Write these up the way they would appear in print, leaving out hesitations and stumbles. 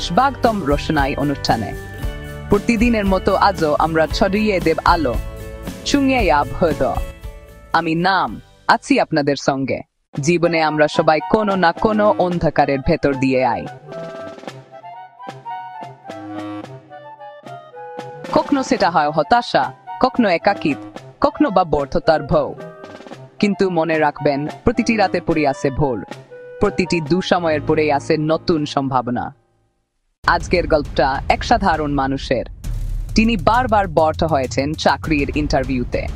স্বাগতম রোশনাই অনুষ্ঠানে। প্রতিদিনের মতো আজও আমরা ছড়িয়ে দেব আলো, ছুঁয়ে হৃদ। আমি নাম আছি আপনাদের সঙ্গে। জীবনে আমরা সবাই কোনো না কোনো অন্ধকারের ভেতর দিয়ে আই। কখনো সেটা হয় হতাশা, কখনো একাকিত, কখনো বা ব্যর্থতার ভয়। কিন্তু মনে রাখবেন, প্রতিটি রাতে পড়ে আছে ভোর, প্রতিটি দুঃসময়ের পরে আছে নতুন সম্ভাবনা। আজকের গল্পটা এক সাধারণ মানুষের। তিনি বারবার ব্যর্থ হয়েছেন চাকরির ইন্টারভিউতে।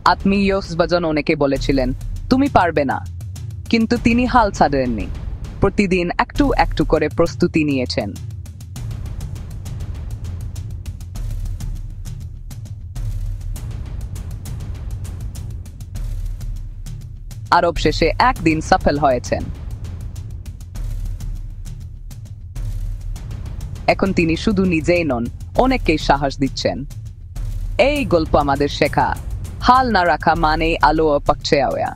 আত্মীয় স্বজন অনেকে বলেছিলেন তুমি পারবে না, কিন্তু তিনি হাল ছাড়েননি। প্রতিদিন একটু একটু করে প্রস্তুতি নিয়েছেন। আর অবশেষে একদিন সফল হয়েছেন। এখন তিনি শুধু নিজেই নন, অনেককেই সাহস দিচ্ছেন। এই গল্প আমাদের শেখা, হাল না রাখা মানে আলো পক্ষে আওয়া।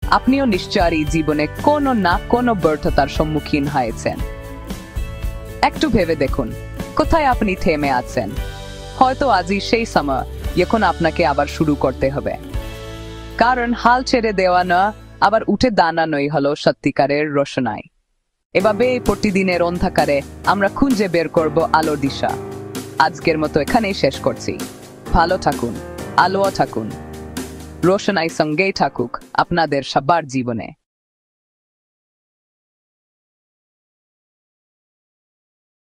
আপনিও নিশ্চয়ই জীবনে কোনো না কোনো ব্যর্থতার সম্মুখীন হয়েছেন। একটু ভেবে দেখুন, কোথায় আপনি থেমে আছেন। হয়তো আজই সেই সময় যখন আপনাকে আবার শুরু করতে হবে। কারণ হাল ছেড়ে দেওয়া না, আবার উঠে দাঁড়ানোই হলো সত্যিকারের রোশনাই। এভাবে প্রতিদিনের অন্ধকারে আমরা খুঁজে বের করব আলোর দিশা। আজকের মতো এখানেই শেষ করছি। ভালো থাকুন, আলো থাকুন, রোশনাই সঙ্গেই থাকুক আপনাদের সবার জীবনে।